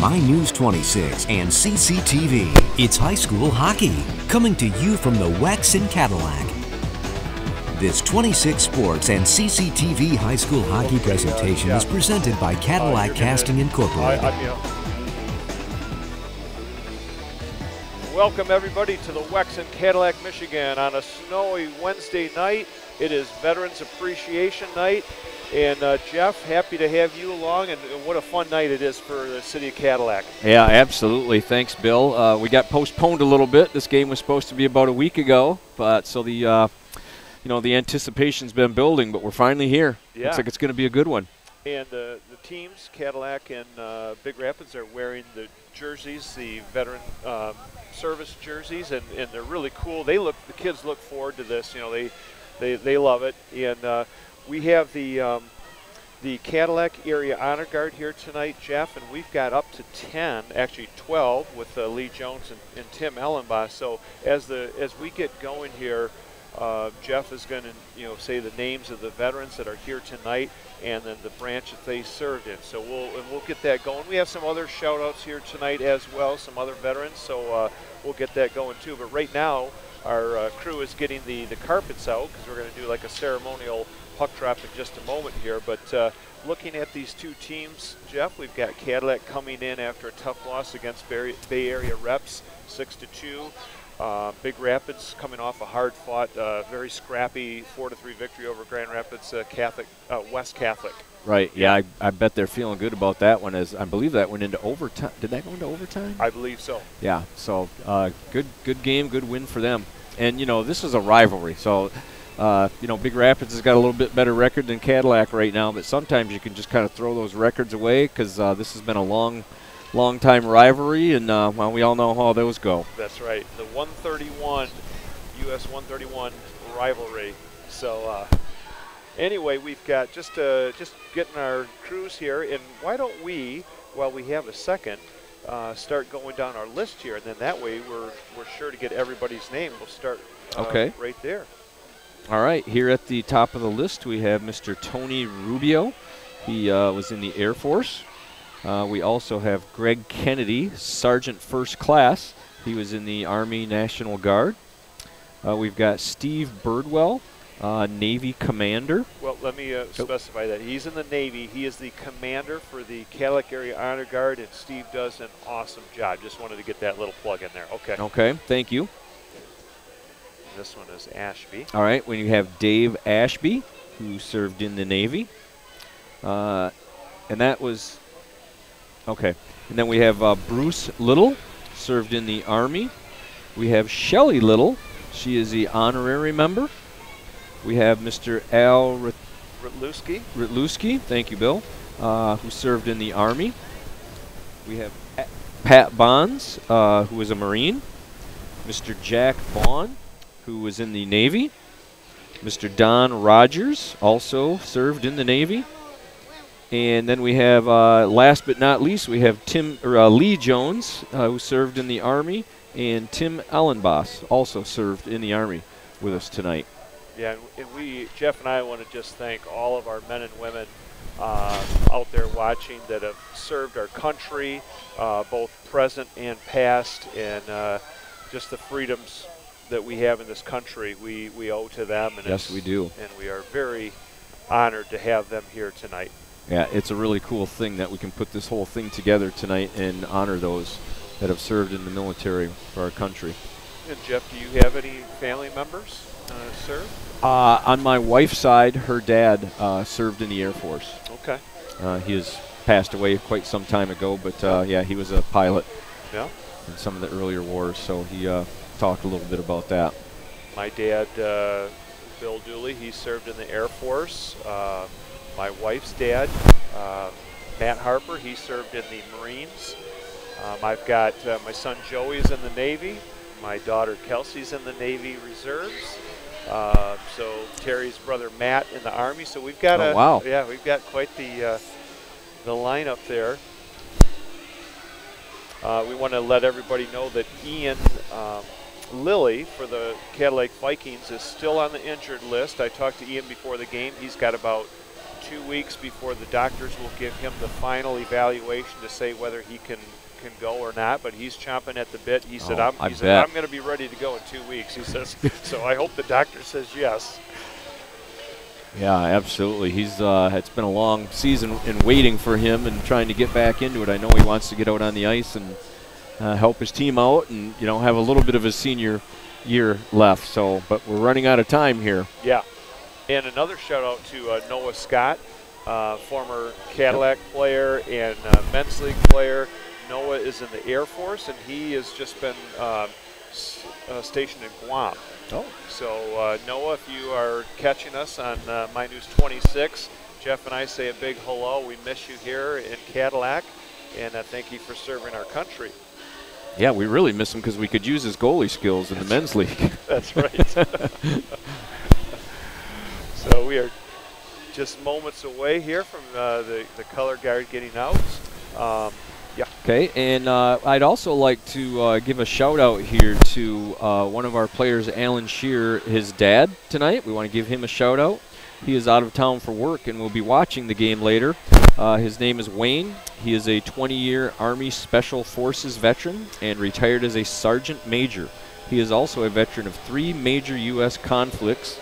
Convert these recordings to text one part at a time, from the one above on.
My News 26 and CCTV. It's high school hockey, coming to you from the WEX in Cadillac. This 26 Sports and CCTV high school hockey presentation is presented by Cadillac Casting Incorporated. Welcome everybody to the WEX in Cadillac, Michigan on a snowy Wednesday night. It is Veterans Appreciation Night. And Jeff, happy to have you along, and what a fun night it is for the city of Cadillac. Yeah, absolutely. Thanks, Bill. We got postponed a little bit. This game was supposed to be about a week ago, but so the the anticipation's been building, but we're finally here. Yeah. Looks like it's going to be a good one. And the teams, Cadillac and Big Rapids, are wearing the jerseys, the veteran service jerseys, and they're really cool. The kids look forward to this. You know, they love it. And we have the Cadillac Area Honor Guard here tonight, Jeff, and we've got up to 10, actually 12, with Lee Jones and Tim Ellenbaugh. So as we get going here, Jeff is going to say the names of the veterans that are here tonight, and then the branch that they served in. So we'll get that going. We have some other shout-outs here tonight as well, some other veterans. So we'll get that going too. But right now, our crew is getting the carpets out because we're going to do like a ceremonial puck drop in just a moment here. But looking at these two teams, Jeff, we've got Cadillac coming in after a tough loss against Bay Area Reps, 6-2. Big Rapids coming off a hard-fought, very scrappy 4-3 victory over Grand Rapids West Catholic. Right. Yeah, I bet they're feeling good about that one. As I believe that went into overtime. Did that go into overtime? I believe so. Yeah. So good game, good win for them. And this is a rivalry. So Big Rapids has got a little bit better record than Cadillac right now, but sometimes you can just kind of throw those records away because this has been a long time rivalry, and we all know how those go. That's right. The 131, US 131 rivalry. So anyway, we've got just getting our crews here, and why don't we, while we have a second, start going down our list here, and then that way we're sure to get everybody's name. We'll start right there. All right, here at the top of the list we have Mr. Tony Rubio. He was in the Air Force. We also have Greg Kennedy, Sergeant First Class. He was in the Army National Guard. We've got Steve Birdwell, Navy Commander. Well, let me specify that. He's in the Navy. He is the commander for the Cadillac Area Honor Guard, and Steve does an awesome job. Just wanted to get that little plug in there. Okay. Okay, thank you. This one is Ashby. All right, when you have Dave Ashby, who served in the Navy. And that was... Okay, and then we have Bruce Little, served in the Army. We have Shelley Little. She is the honorary member. We have Mr. Al Ritluski, thank you, Bill, who served in the Army. We have Pat Bonds, who is a Marine. Mr. Jack Vaughn, who was in the Navy. Mr. Don Rogers, also served in the Navy. And then we have, last but not least, we have Lee Jones, who served in the Army, and Tim Ellenbaugh also served in the Army with us tonight. Yeah, and Jeff and I want to just thank all of our men and women out there watching that have served our country, both present and past, and just the freedoms that we have in this country, we owe to them. And yes, we do. And we are very honored to have them here tonight. Yeah, it's a really cool thing that we can put this whole thing together tonight and honor those that have served in the military for our country. And Jeff, do you have any family members serve? On my wife's side, her dad served in the Air Force. Okay. He has passed away quite some time ago, but yeah, he was a pilot in some of the earlier wars, so he talked a little bit about that. My dad, Bill Dooley, he served in the Air Force. My wife's dad, Matt Harper, he served in the Marines. I've got my son Joey's in the Navy. My daughter Kelsey's in the Navy Reserves. So Terry's brother Matt in the Army. So we've got we've got quite the lineup there. We want to let everybody know that Ian Lilly for the Cadillac Vikings is still on the injured list. I talked to Ian before the game. He's got about 2 weeks before the doctors will give him the final evaluation to say whether he can go or not, but he's chomping at the bit. He said, I'm going to be ready to go in 2 weeks, he says. So I hope the doctor says yes. Yeah, absolutely. It's been a long season in waiting for him and trying to get back into it. I know he wants to get out on the ice and help his team out and, have a little bit of his senior year left. So, but we're running out of time here. Yeah. And another shout out to Noah Scott, former Cadillac player and men's league player. Noah is in the Air Force, and he has just been stationed in Guam. Oh. So, Noah, if you are catching us on My News 26, Jeff and I say a big hello. We miss you here in Cadillac, and thank you for serving our country. Yeah, we really miss him because we could use his goalie skills in the men's league. That's right. So we are just moments away here from the color guard getting out. Yeah. Okay, and I'd also like to give a shout out here to one of our players, Alan Shear, his dad tonight. We want to give him a shout out. He is out of town for work and will be watching the game later. His name is Wayne. He is a 20-year Army Special Forces veteran and retired as a sergeant major. He is also a veteran of 3 major U.S. conflicts.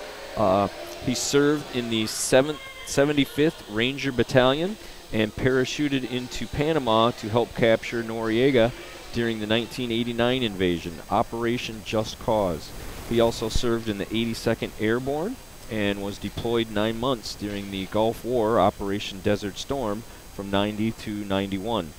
He served in the 75th Ranger Battalion and parachuted into Panama to help capture Noriega during the 1989 invasion, Operation Just Cause. He also served in the 82nd Airborne and was deployed 9 months during the Gulf War, Operation Desert Storm, from 90 to 91.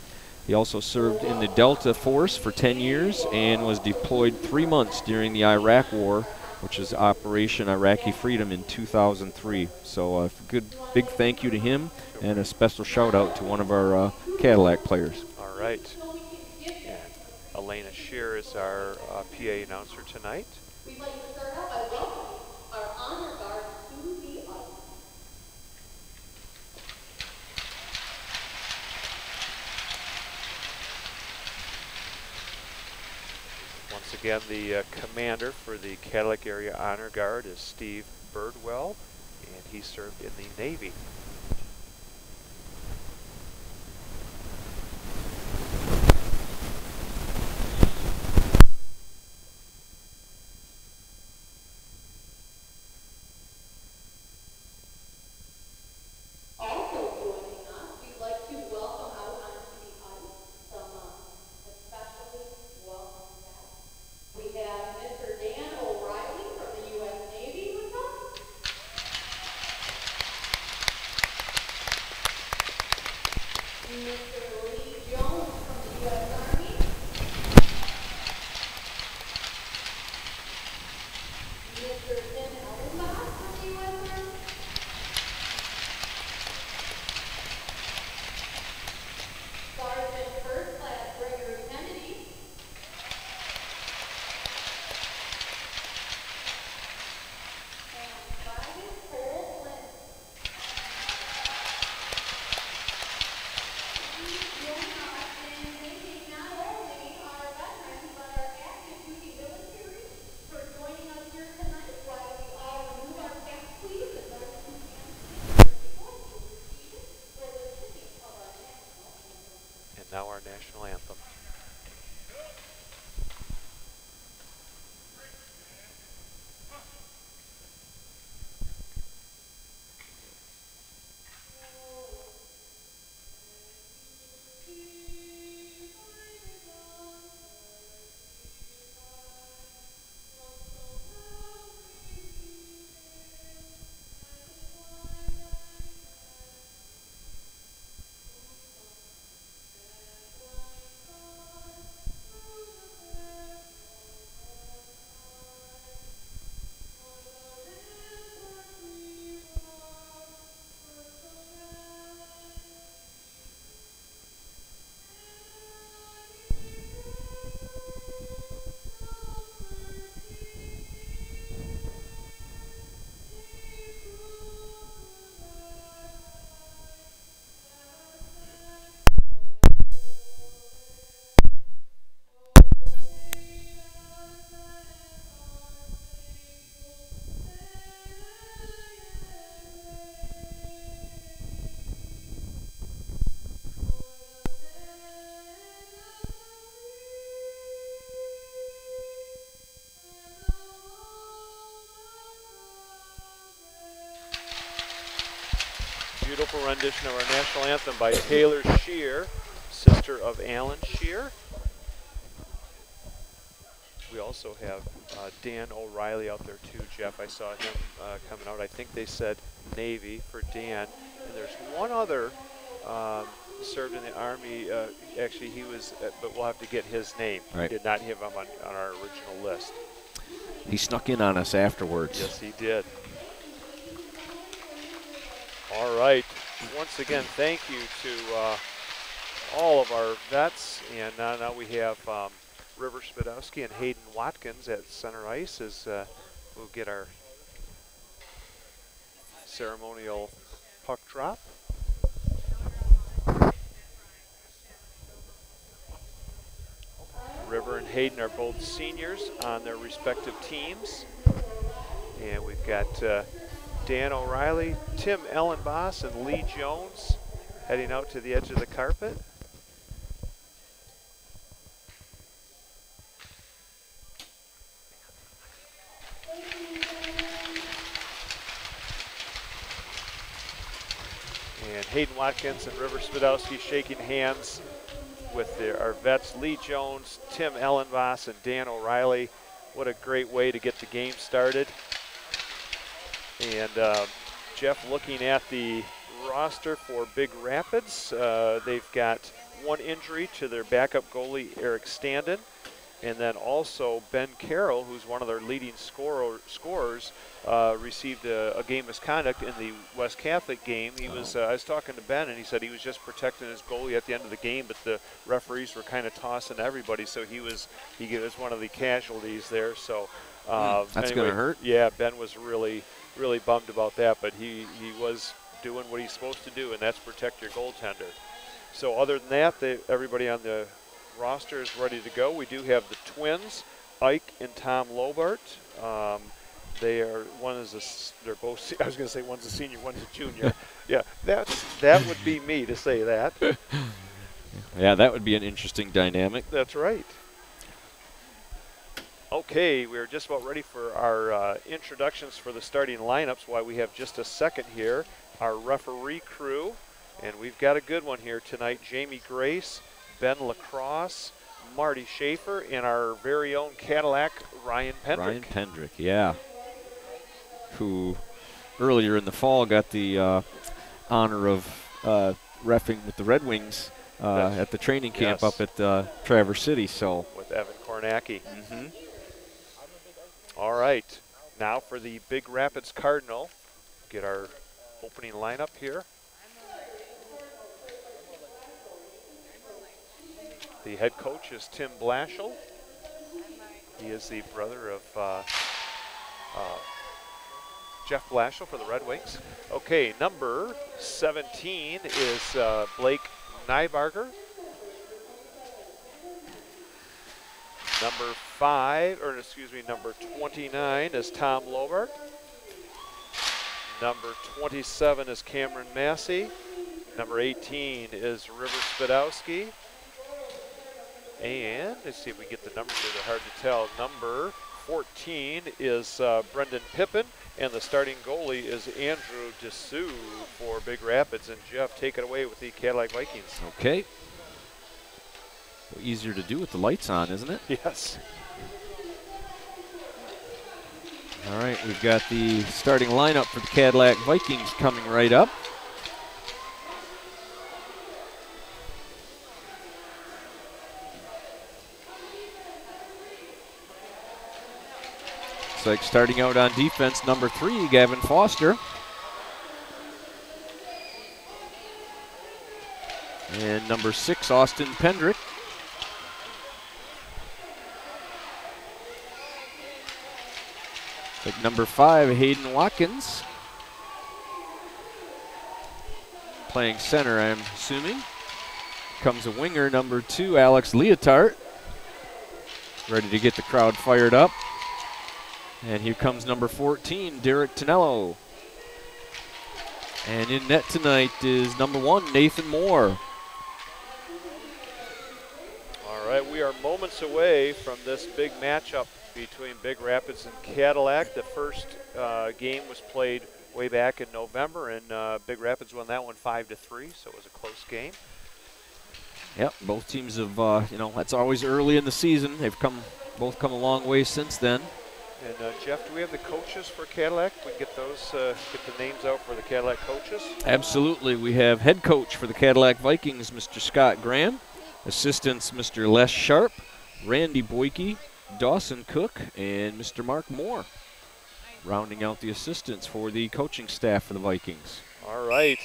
He also served in the Delta Force for 10 years and was deployed 3 months during the Iraq War, which is Operation Iraqi Freedom in 2003. So a good big thank you to him and a special shout out to one of our Cadillac players. All right. And Elena Shear is our PA announcer tonight. We'd like to start out by welcoming our honor guard to the ice. Once again, the commander for the Cadillac Area Honor Guard is Steve Birdwell, and he served in the Navy. Also joining us, we'd like to welcome out onto the ice some especially welcome guests. We have Mr. Dan O'Reilly from the U.S. Navy with us. Mr. Lee Jones from the U.S. Army. Mr. Tim Ellenbach from the U.S. Army. Sergeant First Class Gregory Kennedy. And Private Cole Flynn. Please join us in thanking not only our veterans but our active duty military for joining us here tonight. While we all remove our caps, please, and those who can support will receive for the singing of our national anthem. And now our national anthem. beautiful rendition of our national anthem by Taylor Shear, sister of Alan Shear. We also have Dan O'Reilly out there too, Jeff. I saw him coming out. I think they said Navy for Dan. And there's one other served in the Army. Actually, he was, but we'll have to get his name. Right. We did not have him on our original list. He snuck in on us afterwards. Yes, he did. All right. Once again, thank you to all of our vets. And now we have River Spadowski and Hayden Watkins at center ice as we'll get our ceremonial puck drop. River and Hayden are both seniors on their respective teams. And we've got Dan O'Reilly, Tim Ellenboss, and Lee Jones heading out to the edge of the carpet. And Hayden Watkins and River Spadowski shaking hands with our vets, Lee Jones, Tim Ellenboss, and Dan O'Reilly. What a great way to get the game started. And Jeff, looking at the roster for Big Rapids, they've got one injury to their backup goalie, Eric Standen. And then also Ben Carroll, who's one of their leading scorers, received a game misconduct in the West Catholic game. He was, I was talking to Ben, and he said he was just protecting his goalie at the end of the game, but the referees were kind of tossing everybody, so he was one of the casualties there. So that's anyway, going to hurt. Yeah, Ben was really bummed about that, but he was doing what he's supposed to do, and that's protect your goaltender. So other than that, everybody on the roster is ready to go. We do have the twins, Ike and Tom Lobart. They are they're both. I was going to say one's a senior, one's a junior. Yeah, that would be me to say that. Yeah, that would be an interesting dynamic. That's right. Okay, we're just about ready for our introductions for the starting lineups. While we have just a second here, our referee crew, and we've got a good one here tonight. Jamie Grace, Ben Lacrosse, Marty Schaefer, and our very own Cadillac, Ryan Pendrick. Ryan Pendrick, yeah. Who earlier in the fall got the honor of reffing with the Red Wings at the training camp up at Traverse City. So with Evan Kornacki. Mm-hmm. All right, now for the Big Rapids Cardinal. Get our opening lineup here. The head coach is Tim Blashill. He is the brother of Jeff Blashill for the Red Wings. Okay, number 17 is Blake Nybarger. Number 29 is Tom Lobart. Number 27 is Cameron Massey. Number 18 is River Spadowski. And let's see if we get the numbers here. They're hard to tell. Number 14 is Brendan Pippin, and the starting goalie is Andrew Dessous for Big Rapids. And Jeff, take it away with the Cadillac Vikings. Okay. Well, easier to do with the lights on, isn't it? Yes. All right, we've got the starting lineup for the Cadillac Vikings coming right up. Looks like starting out on defense, number 3, Gavin Foster. And number 6, Austin Pendrick. Like number 5, Hayden Watkins. Playing center, I'm assuming. Comes a winger, number 2, Alex Leotard. Ready to get the crowd fired up. And here comes number 14, Derek Tonello. And in net tonight is number 1, Nathan Moore. All right, we are moments away from this big matchup between Big Rapids and Cadillac. The first game was played way back in November, and Big Rapids won that one 5-3, so it was a close game. Yep, both teams have, that's always early in the season. They've both come a long way since then. And Jeff, do we have the coaches for Cadillac? We can get those, get the names out for the Cadillac coaches. Absolutely. We have head coach for the Cadillac Vikings, Mr. Scott Graham. Assistants, Mr. Les Sharp, Randy Boyke, Dawson Cook, and Mr. Mark Moore. Rounding out the assistants for the coaching staff for the Vikings. All right.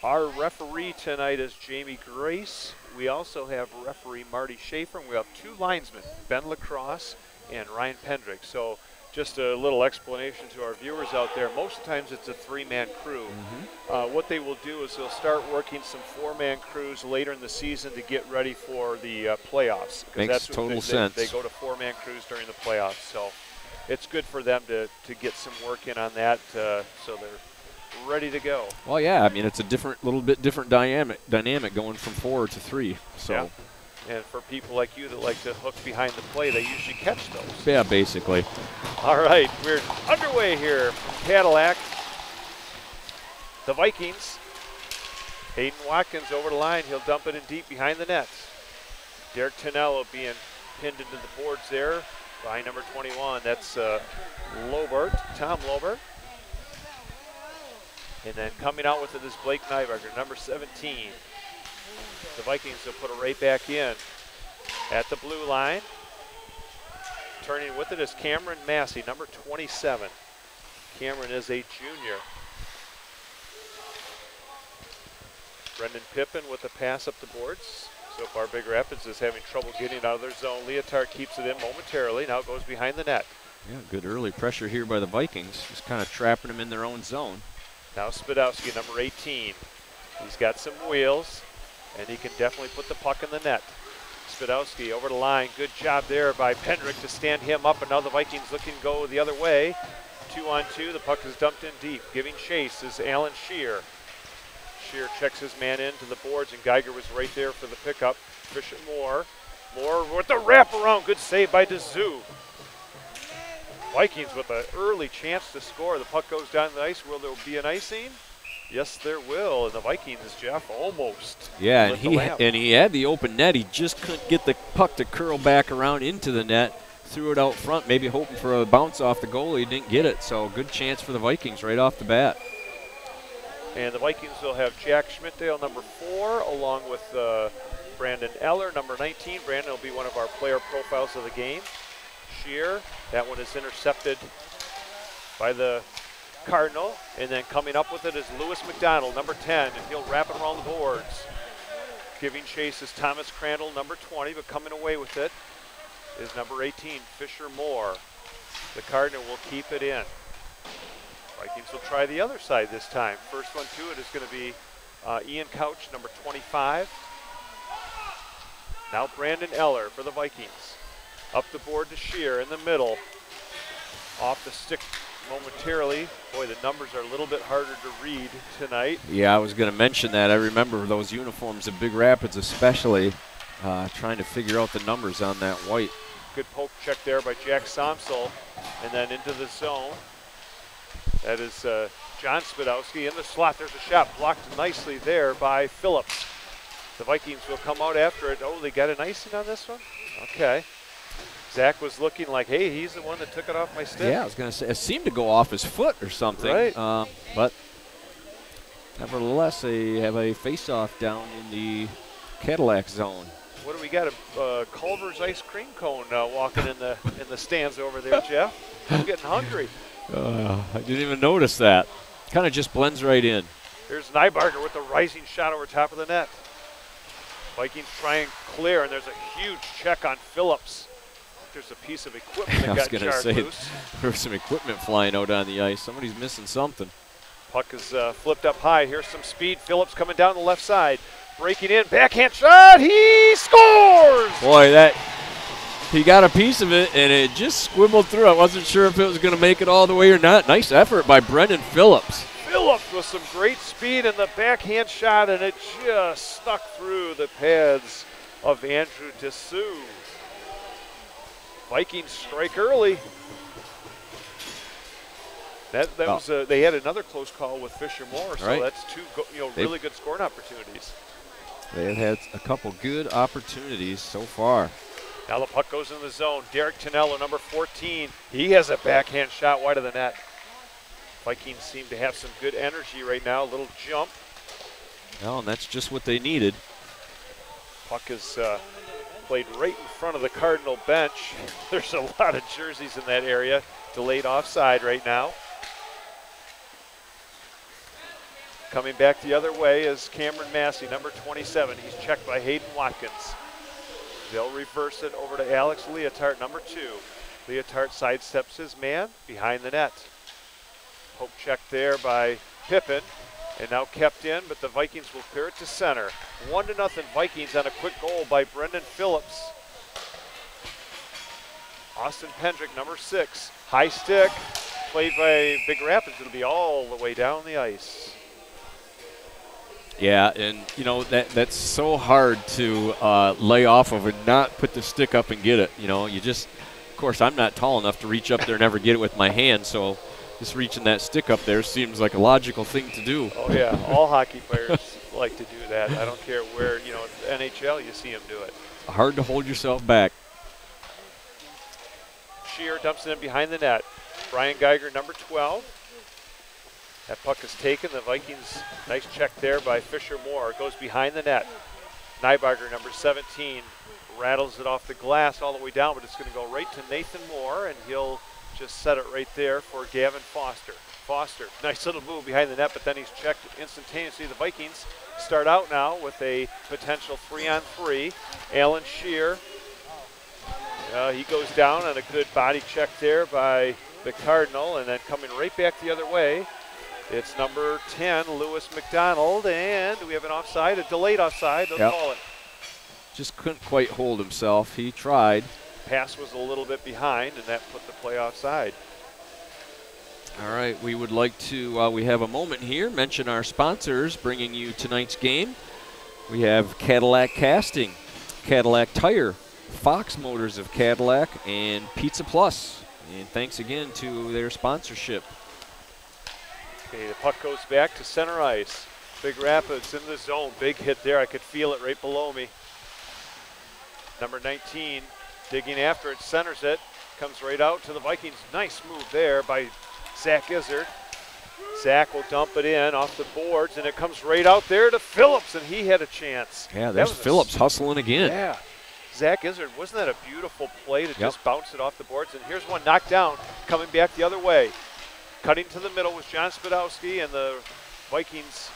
Our referee tonight is Jamie Grace. We also have referee Marty Schaefer, and we have 2 linesmen, Ben Lacrosse and Ryan Pendrick. So just a little explanation to our viewers out there. Most of the times it's a 3-man crew. What they will do is they'll start working some 4-man crews later in the season to get ready for the playoffs. Makes that's total sense. They go to 4-man crews during the playoffs. So it's good for them to get some work in on that so they're ready to go. Well, yeah, I mean, it's a little bit different dynamic going from 4 to 3. So. Yeah. And for people like you that like to hook behind the play, they usually catch those. Yeah, basically. All right, we're underway here from Cadillac. The Vikings. Hayden Watkins over the line. He'll dump it in deep behind the net. Derek Tonello being pinned into the boards there by number 21. That's Lobert, Tom Lobert. And then coming out with it is Blake Nyberger, number 17. The Vikings will put it right back in at the blue line. Turning with it is Cameron Massey, number 27. Cameron is a junior. Brendan Pippin with the pass up the boards. So far, Big Rapids is having trouble getting out of their zone. Leotard keeps it in momentarily. Now it goes behind the net. Yeah, good early pressure here by the Vikings. Just kind of trapping them in their own zone. Now Spadowski, number 18. He's got some wheels, and he can definitely put the puck in the net. Spadowski over the line. Good job there by Pendrick to stand him up, and now the Vikings looking to go the other way. 2-on-2, the puck is dumped in deep. Giving chase is Alan Shear. Shear checks his man into the boards, and Geiger was right there for the pickup. Bishop Moore. Moore with the wraparound. Good save by DeZoo. Vikings with an early chance to score. The puck goes down the ice. Will there be an icing? Yes, there will. And the Vikings, Jeff, almost. Yeah, and he had the open net. He just couldn't get the puck to curl back around into the net. Threw it out front, maybe hoping for a bounce off the goalie. He didn't get it, so good chance for the Vikings right off the bat. And the Vikings will have Jack Schmidtdale, number 4, along with Brandon Eller, number 19. Brandon will be one of our player profiles of the game. Shear, that one is intercepted by the Cardinal, and then coming up with it is Lewis McDonald, number 10, and he'll wrap it around the boards. Giving chase is Thomas Crandall, number 20, but coming away with it is number 18, Fisher Moore. The Cardinal will keep it in. Vikings will try the other side this time. First one to it is going to be Ian Couch, number 25. Now Brandon Eller for the Vikings. Up the board to Shear in the middle. Off the stick momentarily. Boy, the numbers are a little bit harder to read tonight. Yeah, I was going to mention that. I remember those uniforms at Big Rapids especially, trying to figure out the numbers on that white. Good poke check there by Jack Somsel, and then into the zone. That is John Spadowski in the slot. There's a shot blocked nicely there by Phillips. The Vikings will come out after it. Oh, they got an icing on this one? Okay. Zach was looking like, hey, he's the one that took it off my stick. Yeah, I was going to say, it seemed to go off his foot or something. Right. But nevertheless, they have a face-off down in the Cadillac zone. What do we got? A Culver's ice cream cone walking in the stands over there, Jeff. I'm getting hungry. I didn't even notice that. Kind of just blends right in. Here's Nybarger with the rising shot over top of the net. Vikings try and clear, and there's a huge check on Phillips. There's a piece of equipment that got jarred loose. There's some equipment flying out on the ice. Somebody's missing something. Puck is flipped up high. Here's some speed. Phillips coming down the left side. Breaking in, backhand shot, he scores! Boy, he got a piece of it, and it just squibbled through. I wasn't sure if it was going to make it all the way or not. Nice effort by Brendan Phillips. Phillips with some great speed in the backhand shot, and it just snuck through the pads of Andrew Dessou. Vikings strike early. That was they had another close call with Fisher Moore, so right. that's two really good scoring opportunities. They have had a couple good opportunities so far. Now the puck goes in the zone. Derek Tonello, number 14, he has a backhand shot wide of the net. Vikings seem to have some good energy right now. A little jump. Well, and that's just what they needed. Puck is played right in front of the Cardinal bench. There's a lot of jerseys in that area. Delayed offside right now. Coming back the other way is Cameron Massey, number 27. He's checked by Hayden Watkins. They'll reverse it over to Alex Leotard, number 2. Leotard sidesteps his man behind the net. Poke check there by Pippin, and now kept in, but the Vikings will clear it to center. 1-0 Vikings on a quick goal by Brendan Phillips. Austin Pendrick, number 6. High stick, played by Big Rapids. It'll be all the way down the ice. Yeah, and you know that's so hard to lay off of and not put the stick up and get it. You know, you just, of course, I'm not tall enough to reach up there and ever get it with my hand, so just reaching that stick up there seems like a logical thing to do. Oh yeah, all hockey players like to do that. I don't care where, NHL, you see them do it. Hard to hold yourself back. Shear dumps it in behind the net. Brian Geiger, number 12. That puck is taken. The Vikings, nice check there by Fisher Moore. Goes behind the net. Nybarger, number 17, rattles it off the glass all the way down, but it's going to go right to Nathan Moore, and he'll just set it right there for Gavin Foster. Foster, nice little move behind the net, but then he's checked instantaneously. The Vikings start out now with a potential 3-on-3. Alan Shear, he goes down on a good body check there by the Cardinal, and then coming right back the other way, it's number 10, Lewis McDonald, and we have an offside, a delayed offside. They'll call it. Just couldn't quite hold himself. He tried. Pass was a little bit behind, and that put the play offside. All right, we would like to, we have a moment here, mention our sponsors bringing you tonight's game. We have Cadillac Casting, Cadillac Tire, Fox Motors of Cadillac, and Pizza Plus. And thanks again to their sponsorship. Okay, the puck goes back to center ice. Big Rapids in the zone. Big hit there. I could feel it right below me. Number 19 digging after it, centers it. Comes right out to the Vikings. Nice move there by Zach Izzard. Zach will dump it in off the boards, and it comes right out there to Phillips, and he had a chance. Yeah, there's Phillips hustling again. Yeah. Zach Izzard, wasn't that a beautiful play to just bounce it off the boards? And here's one knocked down, coming back the other way. Cutting to the middle was John Spadowski, and the Vikings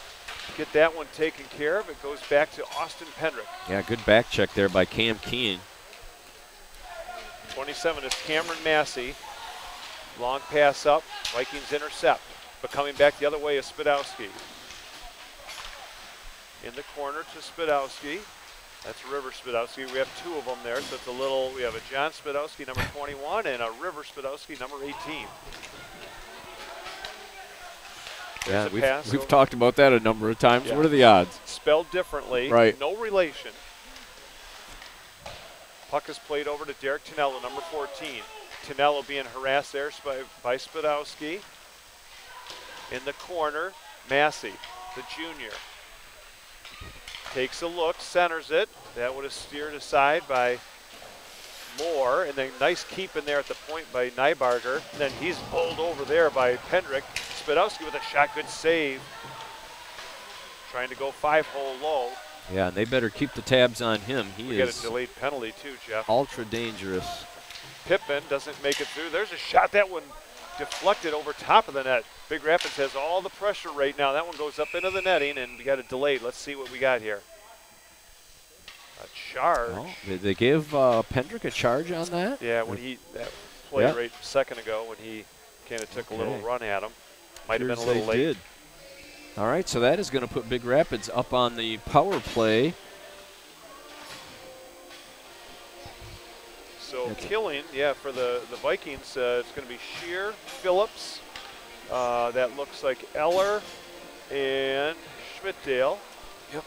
get that one taken care of. It goes back to Austin Pendrick. Yeah, good back check there by Cam Keen. 27 is Cameron Massey. Long pass up, Vikings intercept. But coming back the other way is Spadowski. In the corner to Spadowski. That's River Spadowski. We have 2 of them there, so it's a little, we have a John Spadowski, number 21, and a River Spadowski, number 18. Yeah, we've talked about that a number of times. Yeah. What are the odds? Spelled differently. Right. No relation. Puck is played over to Derek Tonello, number 14. Tonello being harassed there by Spadowski. In the corner, Massey, the junior. Takes a look, centers it. That would have steered aside by Moore, and then nice keep in there at the point by Nybarger. And then he's bowled over there by Pendrick. Spadowski with a shot, good save. Trying to go 5-hole low. Yeah, and they better keep the tabs on him. We got a delayed penalty too, Jeff. Ultra dangerous. Pippin doesn't make it through. There's a shot. That one deflected over top of the net. Big Rapids has all the pressure right now. That one goes up into the netting, and we got a delayed. Let's see what we got here. A charge. Oh, did they give Pendrick a charge on that? Yeah, when that play right a second ago when he kind of took a little run at him. Might have been a little late. Did. All right, so that is going to put Big Rapids up on the power play. So killing, for the Vikings, it's going to be Shear, Phillips. That looks like Eller and Schmidtdale. Yep.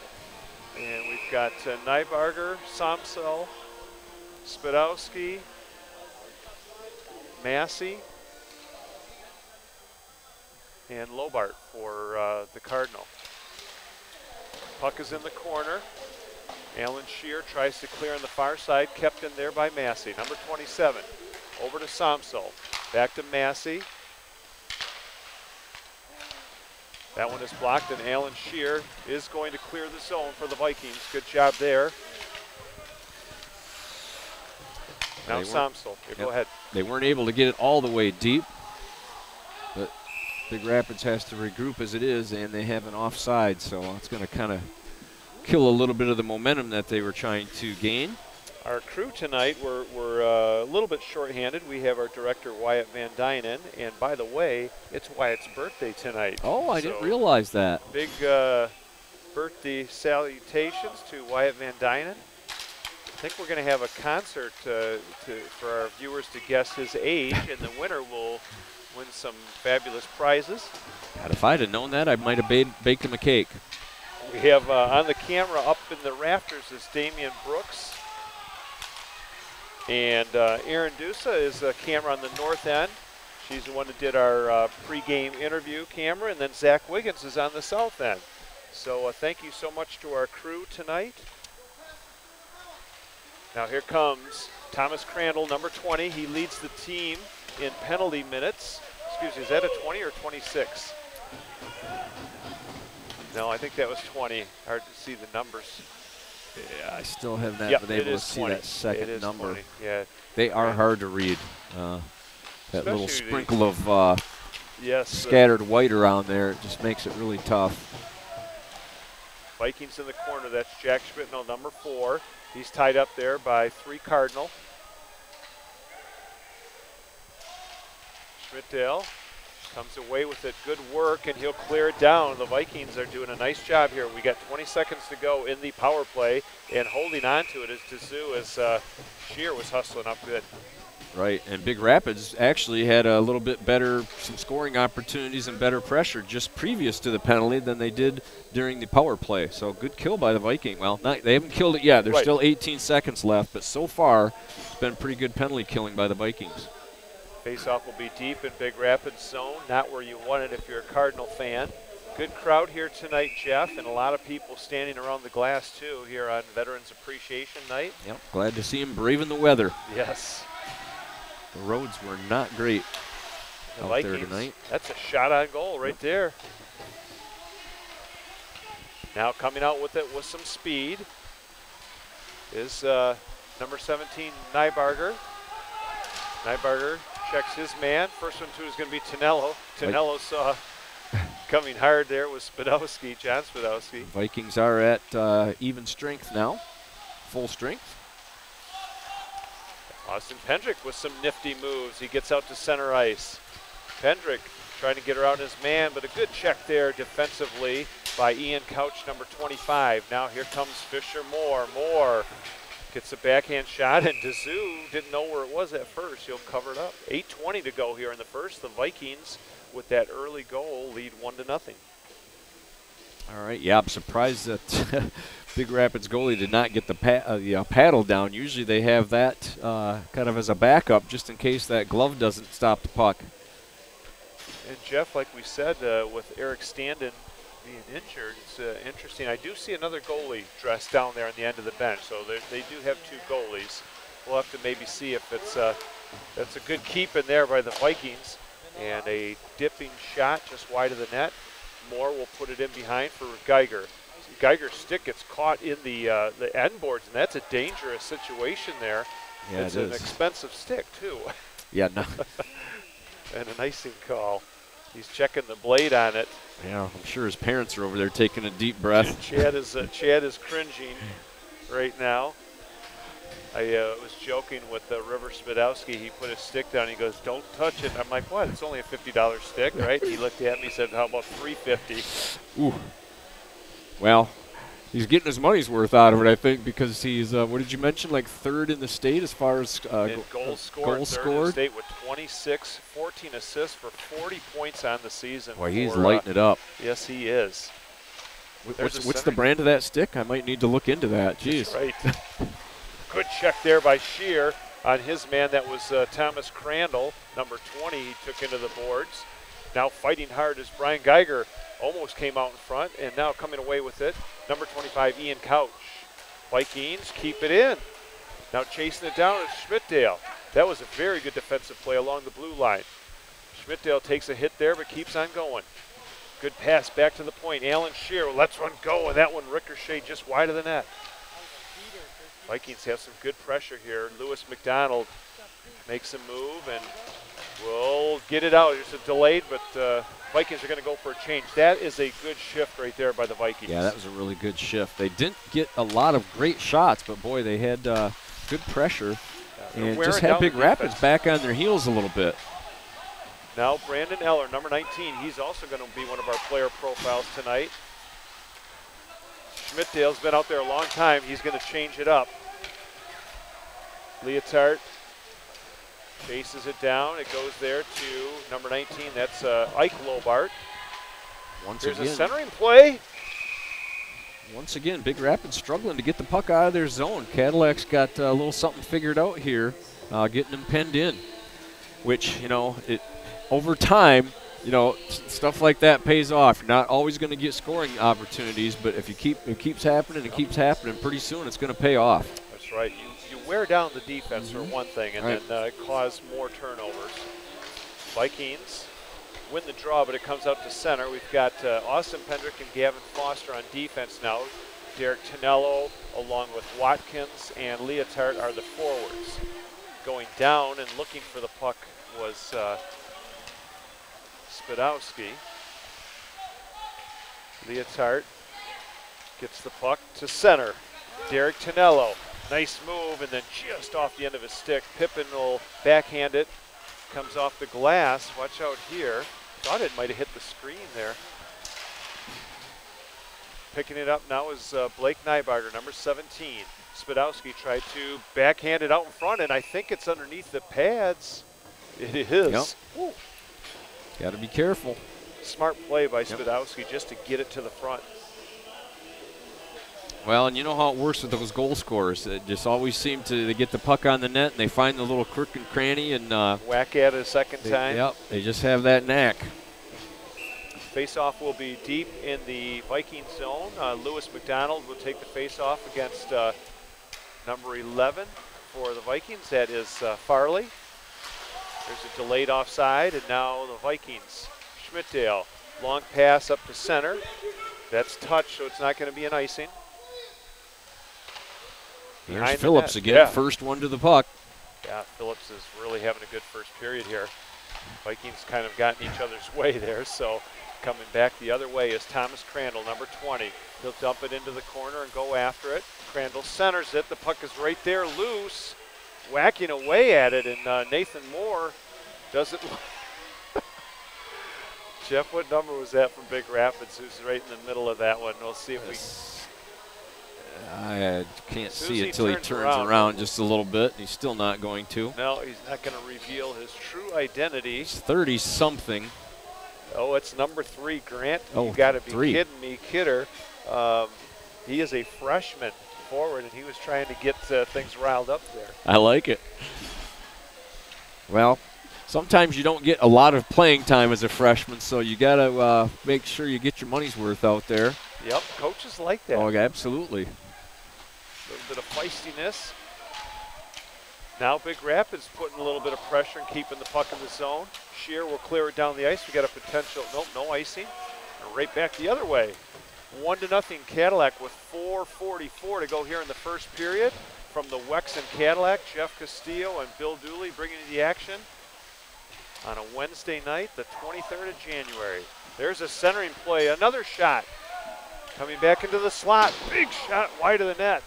And we've got Nybarger, Somsel, Spadowski, Massey, and Lobart for the Cardinal. Puck is in the corner. Alan Shear tries to clear on the far side, kept in there by Massey. Number 27, over to Somsel. Back to Massey. That one is blocked, and Alan Shear is going to clear the zone for the Vikings. Good job there. Now Somsel, go ahead. They weren't able to get it all the way deep, but Big Rapids has to regroup as it is, and they have an offside, so it's going to kind of kill a little bit of the momentum that they were trying to gain. Our crew tonight, we're a little bit shorthanded. We have our director, Wyatt Van Dynen, and by the way, it's Wyatt's birthday tonight. Oh, I didn't realize that. Big birthday salutations to Wyatt Van Dynen. I think we're going to have a concert for our viewers to guess his age, and the winner will win some fabulous prizes. God, if I'd have known that, I might have baked him a cake. We have on the camera up in the rafters is Damian Brooks. And Erin Dusa is a camera on the north end. She's the one that did our pregame interview camera. And then Zach Wiggins is on the south end. So thank you so much to our crew tonight. Now here comes Thomas Crandall, number 20. He leads the team in penalty minutes. Excuse me, is that a 20 or 26? No, I think that was 20. Hard to see the numbers. Yeah, I still have not been able to see 20. that second number. 20. Yeah, they are hard to read. That especially little sprinkle of scattered white around there, it just makes it really tough. Vikings in the corner, that's Jack Schmidtnell, number 4. He's tied up there by 3 Cardinal. Schmidtdale comes away with it, good work, and he'll clear it down. The Vikings are doing a nice job here. We got 20 seconds to go in the power play, and holding on to it is Dessou as Shear was hustling up good. Right, and Big Rapids actually had a little bit better, some scoring opportunities and better pressure just previous to the penalty than they did during the power play. So good kill by the Viking. Well, they haven't killed it yet. There's still 18 seconds left, but so far it's been pretty good penalty killing by the Vikings. Faceoff will be deep in Big Rapids zone, not where you want it if you're a Cardinal fan. Good crowd here tonight, Jeff, and a lot of people standing around the glass, too, here on Veterans Appreciation Night. Yep, glad to see them braving the weather. Yes. The roads were not great out there tonight. That's a shot on goal right there. Now coming out with it with some speed is number 17, Nybarger. Nybarger checks his man. First one, too, is going to be Tonello. Tonello saw coming hard there was Spadowski, John Spadowski. Vikings are at even strength now, full strength. Austin Pendrick with some nifty moves. He gets out to center ice. Pendrick trying to get around his man, but a good check there defensively by Ian Couch, number 25. Now here comes Fisher Moore. Moore gets a backhand shot, and Dessou didn't know where it was at first. He'll cover it up. 8:20 to go here in the first. The Vikings, with that early goal, lead 1-0. All right, yeah, I'm surprised that Big Rapids goalie did not get the paddle down. Usually they have that kind of as a backup just in case that glove doesn't stop the puck. And Jeff, like we said, with Eric Standen being injured, it's interesting. I do see another goalie dressed down there on the end of the bench, so they do have 2 goalies. We'll have to maybe see if it's that's a good keep in there by the Vikings, and a dipping shot just wide of the net. Moore will put it in behind for Geiger. Geiger's stick gets caught in the end boards, and that's a dangerous situation there. Yeah, it's an expensive stick too. Yeah, no. And an icing call. He's checking the blade on it. Yeah, I'm sure his parents are over there taking a deep breath. Chad is cringing right now. I was joking with River Spadowski. He put his stick down. He goes, "Don't touch it." I'm like, "What? It's only a $50 stick, right?" He looked at me and said, "How about $350?" Ooh. Well, he's getting his money's worth out of it, I think, because he's, what did you mention, like 3rd in the state as far as goals scored. Third in the state with 26, 14 assists for 40 points on the season. Boy, he's lighting it up. Yes, he is. What's the brand of that stick? I might need to look into that. Jeez. That's right. Good check there by Shear on his man. That was Thomas Crandall, number 20, he took into the boards. Now fighting hard as Brian Geiger almost came out in front, and now coming away with it, number 25, Ian Couch. Vikings keep it in. Now chasing it down is Schmidtdale. That was a very good defensive play along the blue line. Schmidtdale takes a hit there, but keeps on going. Good pass back to the point. Alan Shear lets one go, and that one ricocheted just wide of the net. Vikings have some good pressure here. Lewis McDonald makes a move and will get it out. It's a delayed, but Vikings are going to go for a change. That is a good shift right there by the Vikings. Yeah, that was a really good shift. They didn't get a lot of great shots, but boy, they had good pressure. And just had Big Rapids back on their heels a little bit. Now Brandon Eller, number 19, he's also going to be one of our player profiles tonight. Schmidtdale's been out there a long time. He's going to change it up. Leotard chases it down. It goes there to number 19. That's Ike Lobart. There's a centering play. Once again, Big Rapids struggling to get the puck out of their zone. Cadillac's got a little something figured out here, getting them penned in, which, you know, over time, you know, stuff like that pays off. You're not always going to get scoring opportunities, but if it keeps happening, pretty soon it's going to pay off. That's right. You wear down the defense for one thing, and then cause more turnovers. Vikings win the draw, but it comes out to center. We've got Austin Pendrick and Gavin Foster on defense now. Derek Tonello, along with Watkins and Leotard, are the forwards. Going down and looking for the puck was Spadowski. Leotard gets the puck to center. Derek Tonello, nice move, and then just off the end of his stick. Pippin will backhand it. Comes off the glass. Watch out here. Thought it might have hit the screen there. Picking it up now is Blake Nybarger, number 17. Spadowski tried to backhand it out in front, and I think it's underneath the pads. It is. Yep. Got to be careful. Smart play by Spadowski just to get it to the front. Well, and you know how it works with those goal scorers. They just always seem to get the puck on the net, and they find the little crook and cranny and whack at it a second time. Yep, they just have that knack. Face-off will be deep in the Viking zone. Lewis McDonald will take the face-off against number 11 for the Vikings. That is Farley. There's a delayed offside, and now the Vikings. Schmidtdale, long pass up to center. That's touch, so it's not going to be an icing. There's Phillips again, first one to the puck. Yeah, Phillips is really having a good first period here. Vikings kind of got in each other's way there, so coming back the other way is Thomas Crandall, number 20. He'll dump it into the corner and go after it. Crandall centers it. The puck is right there, loose, whacking away at it, and Nathan Moore doesn't. Jeff, what number was that from Big Rapids? Who's right in the middle of that one? We'll see if we. I can't see it until he turns around just a little bit. He's still not going to. No, he's not going to reveal his true identity. He's 30-something. Oh, it's number 3, Grant. Oh, you got to be kidding me, Kidder. He is a freshman forward, and he was trying to get things riled up there. I like it. Well, sometimes you don't get a lot of playing time as a freshman, so you got to make sure you get your money's worth out there. Yep, coaches like that. Oh, absolutely. A little bit of feistiness. Now Big Rapids putting a little bit of pressure and keeping the puck in the zone. Shear will clear it down the ice. We got a potential, nope, no icing. And right back the other way. 1-0 Cadillac with 4:44 to go here in the first period. From the Wexen Cadillac, Jeff Castillo and Bill Dooley bringing you the action on a Wednesday night, the 23rd of January. There's a centering play, another shot. Coming back into the slot, big shot wide of the net.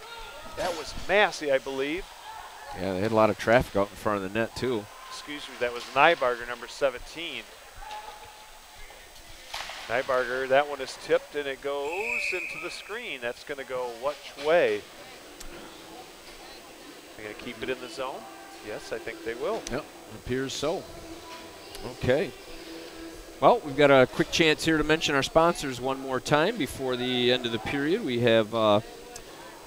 That was Massey, I believe. Yeah, they had a lot of traffic out in front of the net, too. Excuse me, that was Nybarger, number 17. Nybarger, that one is tipped, and it goes into the screen. That's going to go which way? They're going to keep it in the zone? Yes, I think they will. Yep, appears so. Okay. Well, we've got a quick chance here to mention our sponsors one more time before the end of the period. We have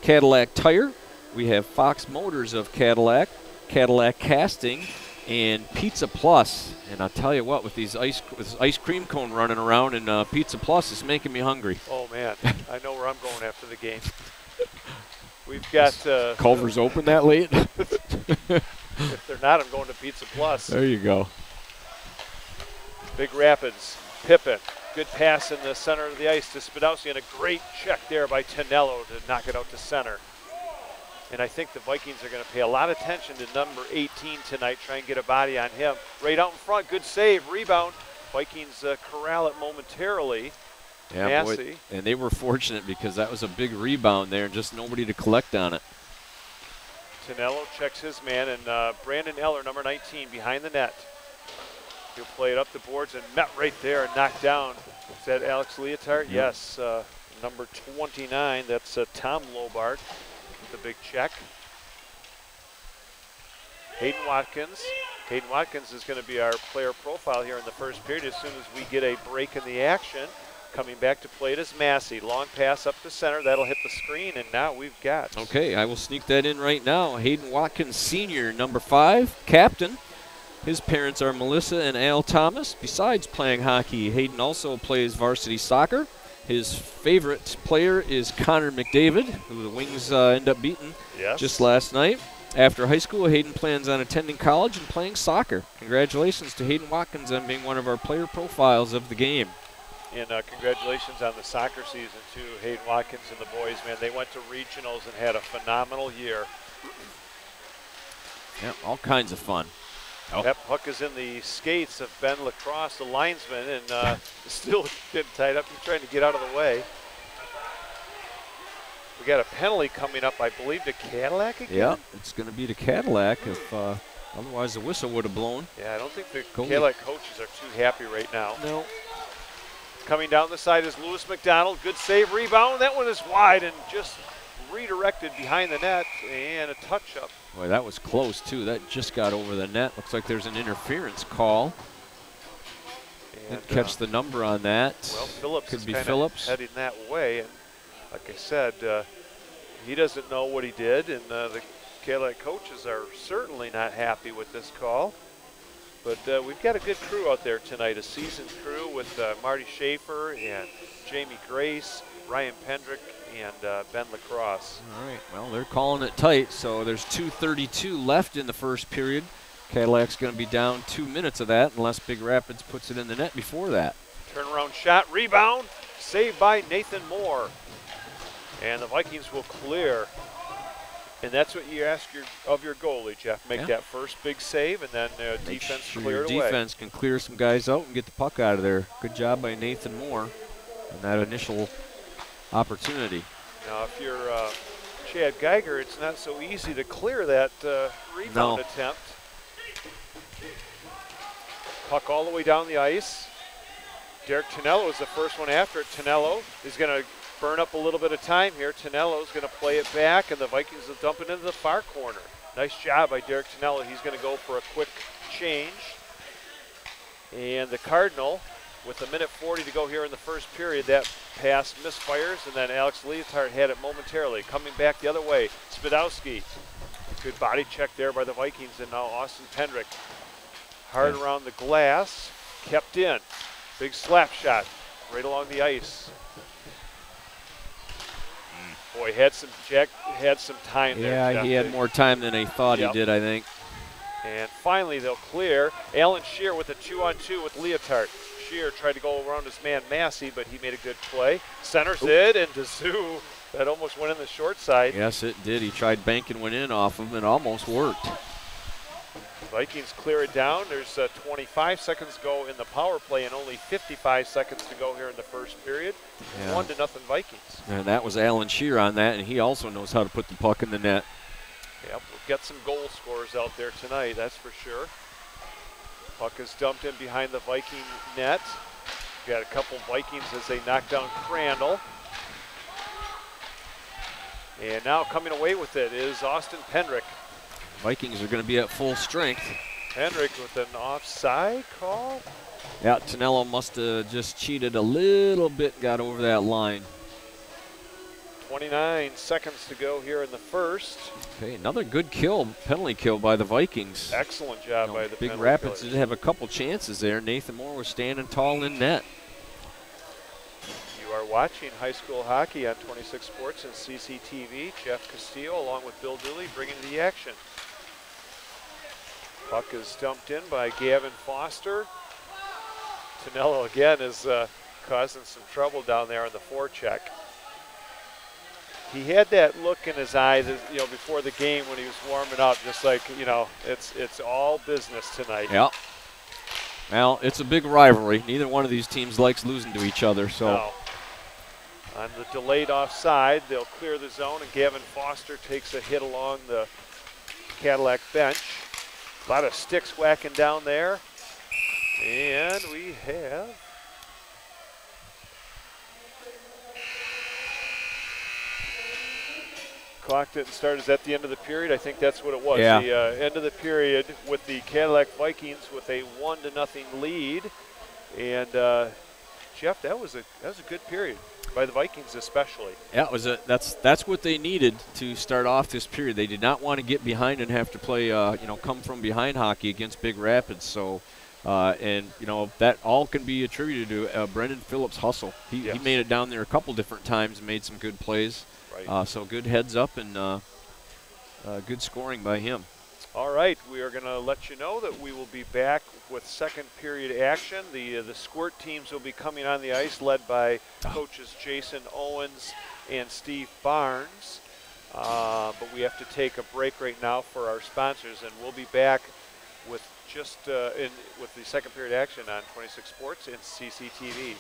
Cadillac Tire. We have Fox Motors of Cadillac, Cadillac Casting, and Pizza Plus. And I'll tell you what, with these ice cream cone running around and Pizza Plus is making me hungry. Oh, man. I know where I'm going after the game. We've got Culver's open that late? If they're not, I'm going to Pizza Plus. There you go. Big Rapids, Pippin. Good pass in the center of the ice to Spadowski, and a great check there by Tonello to knock it out to center. And I think the Vikings are going to pay a lot of attention to number 18 tonight, try and get a body on him. Right out in front, good save, rebound. Vikings corral it momentarily. Yeah, boy, and they were fortunate because that was a big rebound there and just nobody to collect on it. Tonello checks his man, and Brandon Eller, number 19, behind the net. He'll play it up the boards and met right there and knocked down. Is that Alex Leotard? Yep. Yes, number 29. That's Tom Lobart with the big check. Hayden Watkins. Hayden Watkins is going to be our player profile here in the first period as soon as we get a break in the action. Coming back to play it is Massey. Long pass up the center. That'll hit the screen, and now we've got. Okay, I will sneak that in right now. Hayden Watkins, senior, number 5, captain. His parents are Melissa and Al Thomas. Besides playing hockey, Hayden also plays varsity soccer. His favorite player is Connor McDavid, who the Wings end up beating just last night. After high school, Hayden plans on attending college and playing soccer. Congratulations to Hayden Watkins on being one of our player profiles of the game. And congratulations on the soccer season, too. Hayden Watkins and the boys, man, they went to regionals and had a phenomenal year. Yeah, all kinds of fun. Oh. That puck is in the skates of Ben Lacrosse, the linesman, and still getting tied up. He's trying to get out of the way. We got a penalty coming up, I believe, to Cadillac again? Yeah, it's going to be to Cadillac. If otherwise the whistle would have blown. Yeah, I don't think the Cadillac coaches are too happy right now. No. Coming down the side is Lewis McDonald. Good save, rebound. That one is wide and just redirected behind the net, and a touch-up. Boy, that was close, too. That just got over the net. Looks like there's an interference call. Didn't catch the number on that. Well, Phillips could is be Phillips heading that way, and like I said, he doesn't know what he did, and the Cadillac coaches are certainly not happy with this call. But we've got a good crew out there tonight, a seasoned crew with Marty Schaefer and Jamie Grace, Ryan Pendrick, and Ben Lacrosse. All right, well, they're calling it tight, so there's 2:32 left in the first period. Cadillac's going to be down 2 minutes of that unless Big Rapids puts it in the net before that. Turnaround shot, rebound, saved by Nathan Moore. And the Vikings will clear. And that's what you ask of your goalie, Jeff. Make that first big save, and then defense clear it away. Defense can clear some guys out and get the puck out of there. Good job by Nathan Moore on that initial opportunity. Now, if you're Chad Geiger, it's not so easy to clear that rebound attempt. Puck all the way down the ice. Derek Tonello is the first one after it. Tonello is going to burn up a little bit of time here. Tonello's going to play it back, and the Vikings will dump it into the far corner. Nice job by Derek Tonello. He's going to go for a quick change. And the Cardinal, with 1:40 to go here in the first period, that pass misfires, and then Alex Leotard had it momentarily. Coming back the other way, Spadowski. Good body check there by the Vikings, and now Austin Pendrick. Hard around the glass, kept in. Big slap shot right along the ice. Boy, Jack had some time there. Yeah, he had more time than he thought he did, I think. And finally, they'll clear. Alan Shear with a 2-on-2 with Leotard. Shear tried to go around his man Massey, but he made a good play. Centers it, and Dazoo, that almost went in the short side. Yes, it did. He tried banking one in off him, and almost worked. Vikings clear it down. There's 25 seconds to go in the power play and only 55 seconds to go here in the first period. Yeah. 1-0 Vikings. And that was Alan Shear on that, and he also knows how to put the puck in the net. Yep, we've got some goal scorers out there tonight, that's for sure. Puck is dumped in behind the Viking net. We've got a couple Vikings as they knock down Crandall. And now coming away with it is Austin Pendrick. Vikings are going to be at full strength. Hendrick with an offside call. Yeah, Tonello must have just cheated a little bit, got over that line. 29 seconds to go here in the first. Okay, another good kill, penalty kill by the Vikings. Excellent job by the Big penalty Rapids killers. did have a couple chances there. Nathan Moore was standing tall in net. You are watching high school hockey on 26 Sports and CCTV. Jeff Castillo along with Bill Dooley bringing the action. Puck is dumped in by Gavin Foster. Tonello again is causing some trouble down there on the forecheck. He had that look in his eye that, before the game when he was warming up, just like, it's all business tonight. Yeah. Well, it's a big rivalry. Neither one of these teams likes losing to each other. So. No. On the delayed offside, they'll clear the zone, and Gavin Foster takes a hit along the Cadillac bench. A lot of sticks whacking down there. And we have clocked it and started at the end of the period. I think that's what it was. Yeah. The end of the period with the Cadillac Vikings with a 1-0 lead. And Jeff, that was a good period by the Vikings especially. Yeah, it was that's what they needed to start off this period. They did not want to get behind and have to play come from behind hockey against Big Rapids. So that all can be attributed to Brendan Phillips' hustle. He made it down there a couple different times and made some good plays. Right. So good heads up and good scoring by him. All right, we are going to let you know that we will be back with second period action. The Squirt teams will be coming on the ice, led by coaches Jason Owens and Steve Barnes. But we have to take a break right now for our sponsors, and we'll be back with with the second period action on 26 Sports and CCTV.